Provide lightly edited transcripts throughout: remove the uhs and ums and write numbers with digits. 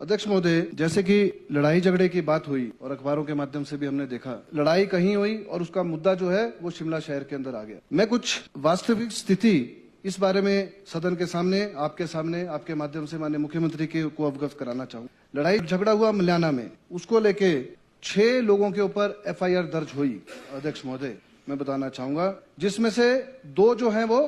अध्यक्ष महोदय, जैसे कि लड़ाई झगड़े की बात हुई और अखबारों के माध्यम से भी हमने देखा, लड़ाई कहीं हुई और उसका मुद्दा जो है वो शिमला शहर के अंदर आ गया। मैं कुछ वास्तविक स्थिति इस बारे में सदन के सामने, आपके माध्यम से माननीय मुख्यमंत्री को अवगत कराना चाहूंगा। लड़ाई झगड़ा हुआ मल्याना में, उसको लेके 6 लोगों के ऊपर FIR दर्ज हुई। अध्यक्ष महोदय, मैं बताना चाहूंगा, जिसमें से 2 जो हैं वो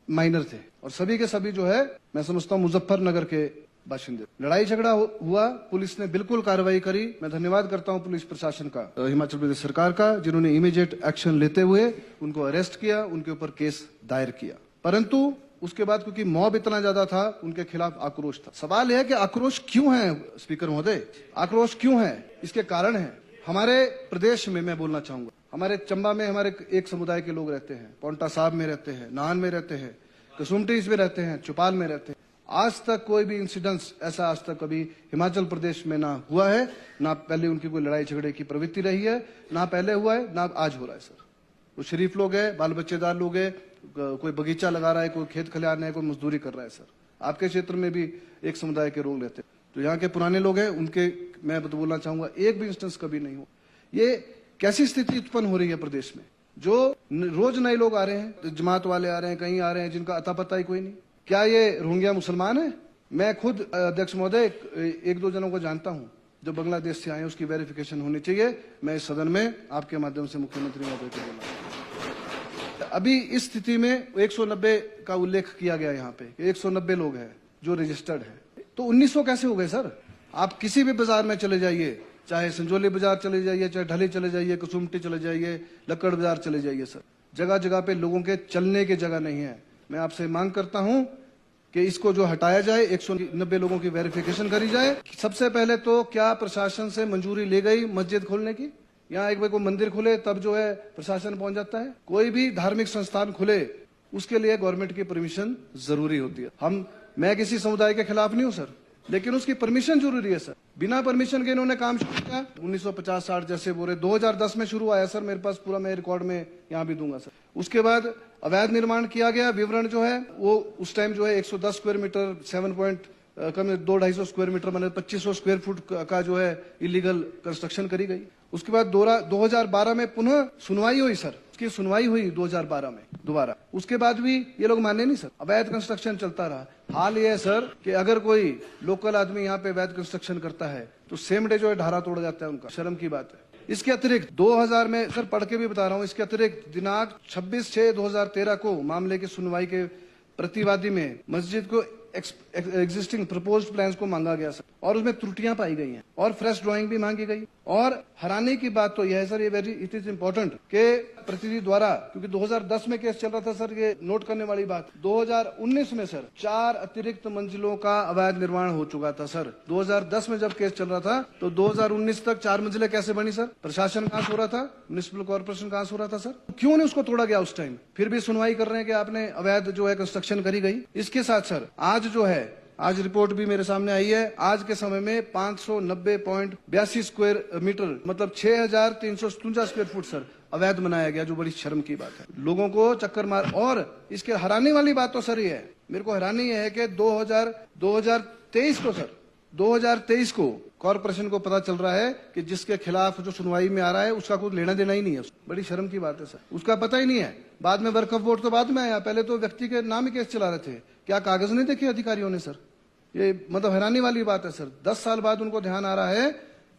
माइनर थे और सभी के सभी जो है मैं समझता हूँ मुजफ्फरनगर के बाशिंदे। लड़ाई झगड़ा हुआ, पुलिस ने बिल्कुल कार्रवाई करी। मैं धन्यवाद करता हूं पुलिस प्रशासन का, हिमाचल प्रदेश सरकार का, जिन्होंने इमीडिएट एक्शन लेते हुए उनको अरेस्ट किया, उनके ऊपर केस दायर किया। परंतु उसके बाद क्योंकि मॉब इतना ज्यादा था, उनके खिलाफ आक्रोश था। सवाल यह है कि आक्रोश क्यों है स्पीकर महोदय, आक्रोश क्यों है? इसके कारण है हमारे प्रदेश में। मैं बोलना चाहूंगा, हमारे चंबा में हमारे एक समुदाय के लोग रहते हैं, पौंटा साहब में रहते हैं, नाहन में रहते हैं, कसुमटीज में रहते हैं, चौपाल में रहते हैं। आज तक कोई भी इंसिडेंस ऐसा आज तक कभी हिमाचल प्रदेश में ना हुआ है, ना पहले उनकी कोई लड़ाई झगड़े की प्रवृत्ति रही है, ना पहले हुआ है, ना आज हो रहा है। सर, वो शरीफ लोग हैं, बाल बच्चेदार लोग हैं, कोई बगीचा लगा रहा है, कोई खेत खलिहान है, कोई मजदूरी कर रहा है। सर, आपके क्षेत्र में भी एक समुदाय के लोग रहते हैं, तो यहाँ के पुराने लोग हैं, उनके मैं तो बोलना चाहूंगा एक भी इंस्टेंस कभी नहीं हो। ये कैसी स्थिति उत्पन्न हो रही है प्रदेश में? जो रोज नए लोग आ रहे हैं, जमात वाले आ रहे हैं, कहीं आ रहे हैं, जिनका अता पता ही कोई नहीं। क्या ये रोहिंग्या मुसलमान है? मैं खुद अध्यक्ष महोदय 1-2 जनों को जानता हूं जो बांग्लादेश से आए, उसकी वेरिफिकेशन होनी चाहिए। मैं इस सदन में आपके माध्यम से मुख्यमंत्री महोदय को बोला। अभी इस स्थिति में 190 का उल्लेख किया गया यहाँ पे, 190 लोग हैं जो रजिस्टर्ड है, तो 1900 कैसे हो गए सर? आप किसी भी बाजार में चले जाइए, चाहे संजोली बाजार चले जाइए, चाहे ढली चले जाइए, कसुमटी चले जाइए, लक्कड़ बाजार चले जाइए, सर जगह जगह पे लोगों के चलने की जगह नहीं है। मैं आपसे मांग करता हूं कि इसको जो हटाया जाए, 190 लोगों की वेरिफिकेशन करी जाए। सबसे पहले तो क्या प्रशासन से मंजूरी ली गई मस्जिद खोलने की? यहाँ एक बार कोई मंदिर खुले तब जो है प्रशासन पहुंच जाता है। कोई भी धार्मिक संस्थान खुले उसके लिए गवर्नमेंट की परमिशन जरूरी होती है। मैं किसी समुदाय के खिलाफ नहीं हूं सर, लेकिन उसकी परमिशन जरूरी है सर। बिना परमिशन के इन्होंने काम शुरू किया। 1950-60 जैसे बोले 2010 में शुरू आया सर, मेरे पास पूरा मैं रिकॉर्ड में यहाँ भी दूंगा सर। उसके बाद अवैध निर्माण किया गया। विवरण जो है वो उस टाइम जो है 110 स्क्वायर मीटर, 2-250 स्क्वायर मीटर, मैंने 2500 स्क्वायर फुट का जो है इलीगल कंस्ट्रक्शन करी गई। उसके बाद 2012 में पुनः सुनवाई हुई सर, उसकी सुनवाई हुई 2012 में दोबारा। उसके बाद भी ये लोग माने नहीं सर, अवैध कंस्ट्रक्शन चलता रहा। हाल ये है सर कि अगर कोई लोकल आदमी यहाँ पे अवैध कंस्ट्रक्शन करता है तो सेम डे जो है ढारा तोड़ जाता है उनका। शर्म की बात है। इसके अतिरिक्त 2000 में सर, पढ़ के भी बता रहा हूँ, इसके अतिरिक्त दिनांक 26/6/2013 को मामले की सुनवाई के प्रतिवादी में मस्जिद को एग्जिस्टिंग प्रपोज्ड प्लान्स को मांगा गया सर, और उसमें त्रुटियां पाई गई हैं और फ्रेश ड्राइंग भी मांगी गई। और हैरानी की बात तो यह है सर, ये इट इज इम्पोर्टेंट के प्रतिनिधि द्वारा, क्योंकि 2010 में केस चल रहा था सर, ये नोट करने वाली बात, 2019 में सर 4 अतिरिक्त मंजिलों का अवैध निर्माण हो चुका था सर। 2010 में जब केस चल रहा था तो 2019 तक 4 मंजिलें कैसे बनी सर? प्रशासन कहां सो रहा था? म्युनिसिपल कॉर्पोरेशन कहां सो रहा था सर? क्यों नहीं उसको तोड़ा गया उस टाइम? फिर भी सुनवाई कर रहे हैं कि आपने अवैध जो है कंस्ट्रक्शन करी गई। इसके साथ सर आज रिपोर्ट भी मेरे सामने आई है, आज के समय में 590.82 स्क्वायर मीटर, मतलब 6357 स्क्वायर फुट सर अवैध बनाया गया, जो बड़ी शर्म की बात है। लोगों को चक्कर मार। और इसके हैरानी वाली बात तो सर ये है, मेरे को हैरानी ये है कि 2023 को कॉर्पोरेशन को पता चल रहा है कि जिसके खिलाफ जो सुनवाई में आ रहा है उसका कुछ लेना देना ही नहीं है। बड़ी शर्म की बात है सर, उसका पता ही नहीं है। बाद में वर्क ऑफ बोर्ड तो बाद में आया, पहले तो व्यक्ति के नाम ही केस चला रहे थे। क्या कागज नहीं देखे अधिकारियों ने सर? ये मतलब हैरानी वाली बात है सर। 10 साल बाद उनको ध्यान आ रहा है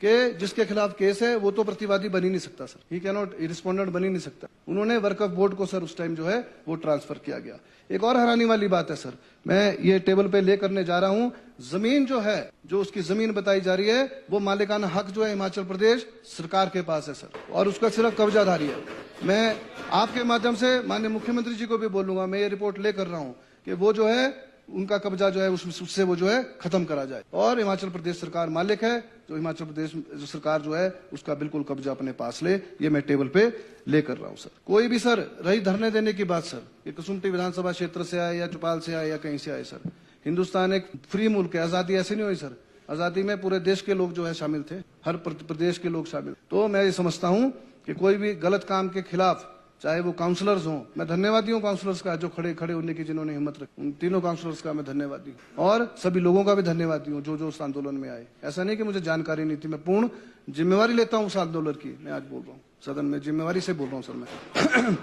कि जिसके खिलाफ केस है वो तो प्रतिवादी बन ही नहीं सकता sir, he can not respondent बन ही नहीं सकता। उन्होंने वर्क ऑफ बोर्ड को सर उस टाइम जो है वो ट्रांसफर किया गया। एक और हैरानी वाली बात है सर, मैं ये टेबल पे ले करने जा रहा हूं, जमीन जो है, जो उसकी जमीन बताई जा रही है, वो मालिकाना हक जो है हिमाचल प्रदेश सरकार के पास है सर, और उसका सिर्फ कब्जाधारी है। मैं आपके माध्यम से माननीय मुख्यमंत्री जी को भी बोलूंगा, मैं ये रिपोर्ट ले कर रहा हूं कि वो जो है उनका कब्जा जो है उससे वो जो है खत्म करा जाए, और हिमाचल प्रदेश सरकार मालिक है, जो हिमाचल प्रदेश जो सरकार जो है उसका बिल्कुल कब्जा अपने पास ले। ये मैं टेबल पे ले कर रहा हूं सर। कोई भी सर रही धरने देने की बात सर, ये कसुमटी विधानसभा क्षेत्र से आए या चौपाल से आए या कहीं से आए सर, हिंदुस्तान एक फ्री मुल्क है। आजादी ऐसे नहीं हुई सर, आजादी में पूरे देश के लोग जो है शामिल थे, हर प्रदेश के लोग शामिल। तो मैं ये समझता हूं कि कोई भी गलत काम के खिलाफ चाहे वो काउंसलर्स हों, मैं धन्यवादी हूँ काउंसलर्स का जो खड़े होने की जिन्होंने हिम्मत रखी, उन तीनों काउंसलर्स का मैं धन्यवादी हूँ और सभी लोगों का भी धन्यवादी हूँ जो उस आंदोलन में आए। ऐसा नहीं कि मुझे जानकारी नहीं थी, मैं पूर्ण जिम्मेवारी लेता हूँ उस आंदोलन की। मैं आज बोल रहा हूँ सदन में, जिम्मेवारी से बोल रहा हूँ सर मैं।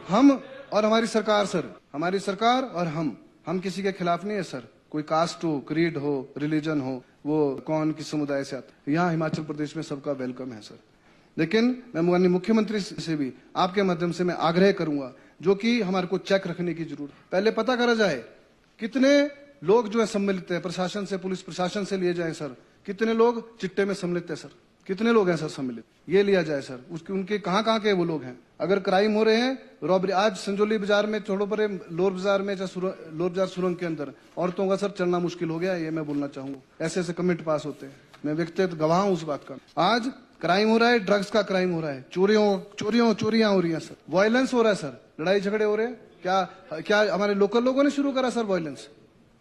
हम और हमारी सरकार सर, हमारी सरकार और हम किसी के खिलाफ नहीं है सर। कोई कास्ट हो, क्रीड हो, रिलीजन हो, वो कौन किस समुदाय से आता, यहाँ हिमाचल प्रदेश में सबका वेलकम है सर। लेकिन मैं माननीय मुख्यमंत्री से भी आपके माध्यम से मैं आग्रह करूंगा, जो कि हमारे को चेक रखने की जरूरत, पहले पता करा जाए कितने लोग जो है सम्मिलित है, प्रशासन से, पुलिस प्रशासन से लिए जाए सर, कितने लोग चिट्टे में सम्मिलित है सर, कितने लोग हैं सर सम्मिलित, ये लिया जाए सर। उसके उनके कहाँ के वो लोग हैं। अगर क्राइम हो रहे हैं, रॉबरी, आज संजौली बाजार में छोड़ो परे, लोर बाजार में, लोर बाजार सुरंग के अंदर औरतों का सर चलना मुश्किल हो गया, ये मैं बोलना चाहूंगा। ऐसे ऐसे कमेंट पास होते हैं, मैं व्यक्तिगत गवाह हूं उस बात का। आज क्राइम हो रहा है, ड्रग्स का क्राइम हो रहा है, चोरियां हो रही हैं सर, वायलेंस हो रहा है सर, लड़ाई झगड़े हो रहे हैं। क्या हमारे लोकल लोगों ने शुरू करा सर वायलेंस?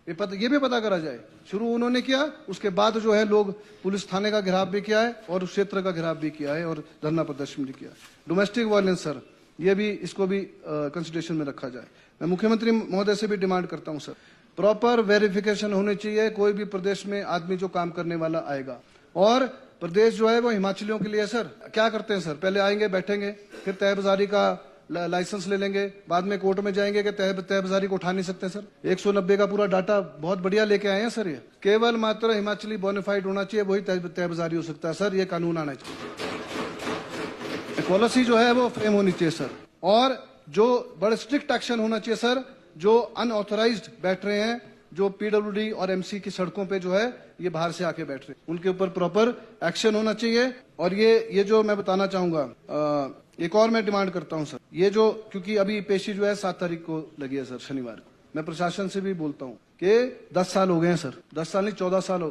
ये भी पता करा जाए। शुरू उन्होंने किया, उसके बाद जो है लोग पुलिस थाने का घेराव भी किया है और उस क्षेत्र का घेराव भी किया है और धरना प्रदर्शन भी किया। डोमेस्टिक वायलेंस सर, ये भी, इसको भी कंसिडरेशन में रखा जाए। मैं मुख्यमंत्री महोदय से भी डिमांड करता हूं सर, प्रॉपर वेरिफिकेशन होनी चाहिए कोई भी प्रदेश में आदमी जो काम करने वाला आएगा। और प्रदेश जो है वो हिमाचलियों के लिए सर क्या करते हैं सर, पहले आएंगे, बैठेंगे, फिर तहबाजारी का लाइसेंस ले लेंगे, बाद में कोर्ट में जाएंगे कि तहबाजारी को उठा नहीं सकते सर। 190 का पूरा डाटा बहुत बढ़िया लेके आए हैं सर। ये केवल मात्र हिमाचली बोनाफाइड होना चाहिए, वही तहबाजारी हो सकता है सर। ये कानून आना चाहिए, पॉलिसी जो है वो फ्रेम होनी चाहिए सर। और जो बड़े स्ट्रिक्ट एक्शन होना चाहिए सर, जो अनऑथराइज्ड बैठ रहे हैं, जो पीडब्ल्यूडी और एमसी की सड़कों पे जो है ये बाहर से आके बैठ रहे हैं, उनके ऊपर प्रॉपर एक्शन होना चाहिए। और ये जो मैं बताना चाहूंगा, एक और मैं डिमांड करता हूं सर, ये जो, क्योंकि अभी पेशी जो है 7 तारीख को लगी है सर, शनिवार को। मैं प्रशासन से भी बोलता हूं कि 10 साल हो गए हैं सर, 10 साल नहीं 14 साल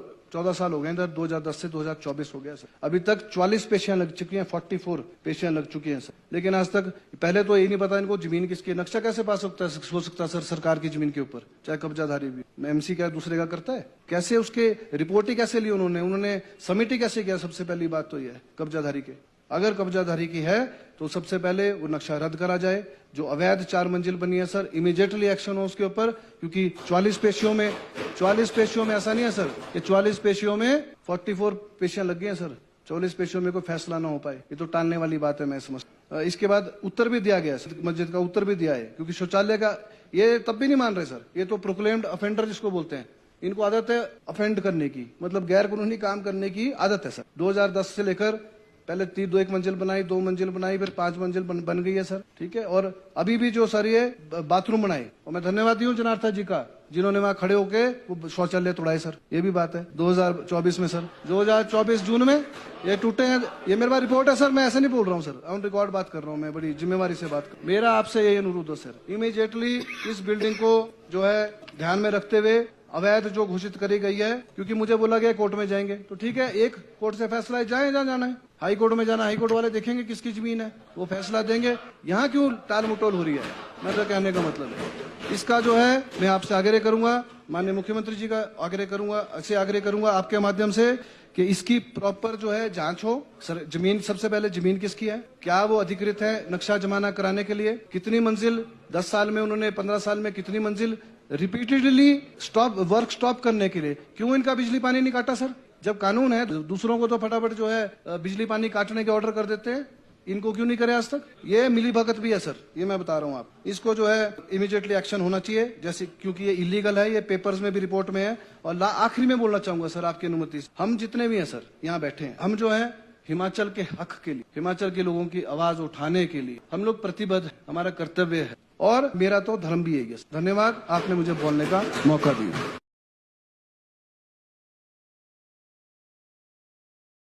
हो गए हैं, 2010 से 2024 हो गया सर। अभी तक 44 पेशियां लग चुकी हैं, 44 पेशियां लग चुकी हैं सर। लेकिन आज तक पहले तो ये नहीं पता इनको जमीन किसकी, नक्शा कैसे पास हो सकता है सर सरकार की जमीन के ऊपर, चाहे कब्जाधारी भी। एमसी क्या दूसरे का करता है? कैसे उसके रिपोर्ट ही कैसे ली उन्होंने सबमिट ही कैसे किया? सबसे पहली बात तो यह है कब्जाधारी के, अगर कब्जाधारी की है तो सबसे पहले वो नक्शा रद्द करा जाए। जो अवैध 4 मंजिल बनी है सर, इमीडिएटली एक्शन हो उसके ऊपर, क्योंकि 44 पेशियों में ऐसा नहीं है सर कि 44 पेशियों में 44 पेशियां लग गई हैं सर, 44 पेशियों में कोई फैसला ना हो पाए, ये तो टालने वाली बात है, मैं समझता। इसके बाद उत्तर भी दिया गया सर, मस्जिद का उत्तर भी दिया है, क्योंकि शौचालय का ये तब भी नहीं मान रहे सर। ये तो प्रोक्लेम्ड ऑफेंडर जिसको बोलते हैं, इनको आदत है ऑफेंड करने की, मतलब गैर कानूनी काम करने की आदत है सर। 2010 से लेकर पहले 1 मंजिल बनाई, 2 मंजिल बनाई, फिर 5 मंजिल बन गई है सर, ठीक है। और अभी भी जो सर ये बाथरूम बनाए, और मैं धन्यवादी हूँ जनार्था जी का, जिन्होंने वहां खड़े होके वो शौचालय तोड़ाए सर। ये भी बात है 2024 में सर, 2024 जून में ये टूटे हैं। ये मेरे पास रिपोर्ट है सर, मैं ऐसे नहीं बोल रहा हूँ सर, ऑन रिकॉर्ड बात कर रहा हूँ, मैं बड़ी जिम्मेवारी से बात कर। मेरा आपसे यही अनुरोध है सर, इमीडिएटली इस बिल्डिंग को जो है ध्यान में रखते हुए अवैध जो घोषित करी गई है, क्योंकि मुझे बोला गया कोर्ट में जाएंगे, तो ठीक है, एक कोर्ट से फैसला है, जाए जहाँ जाना है, हाई कोर्ट में जाना, हाई कोर्ट वाले देखेंगे किसकी जमीन है, वो फैसला देंगे। यहाँ क्यों टाल मटोल हो रही है? मैं तो कहने का मतलब है, इसका जो है मैं आपसे आग्रह करूंगा, माननीय मुख्यमंत्री जी का आग्रह करूंगा आपके माध्यम से, कि इसकी प्रॉपर जो है जांच हो सर। जमीन, सबसे पहले जमीन किसकी है, क्या वो अधिकृत है नक्शा जमाना कराने के लिए, कितनी मंजिल 10 साल में उन्होंने, 15 साल में कितनी मंजिल रिपीटेडली वर्क स्टॉप करने के लिए, क्यों इनका बिजली पानी नहीं काटा सर? जब कानून है, दूसरों को तो फटाफट जो है बिजली पानी काटने के ऑर्डर कर देते हैं, इनको क्यों नहीं करे आज तक? ये मिली भगत भी है सर, ये मैं बता रहा हूँ आप। इसको जो है इमीडिएटली एक्शन होना चाहिए, जैसे, क्योंकि ये इलीगल है, ये पेपर्स में भी रिपोर्ट में है। और आखिरी में बोलना चाहूंगा सर, आपकी अनुमति से, हम जितने भी हैं सर यहाँ बैठे हैं, हम जो है हिमाचल के हक के लिए, हिमाचल के लोगों की आवाज उठाने के लिए हम लोग प्रतिबद्ध हैं, हमारा कर्तव्य है, और मेरा तो धर्म भी है। धन्यवाद, आपने मुझे बोलने का मौका दिया।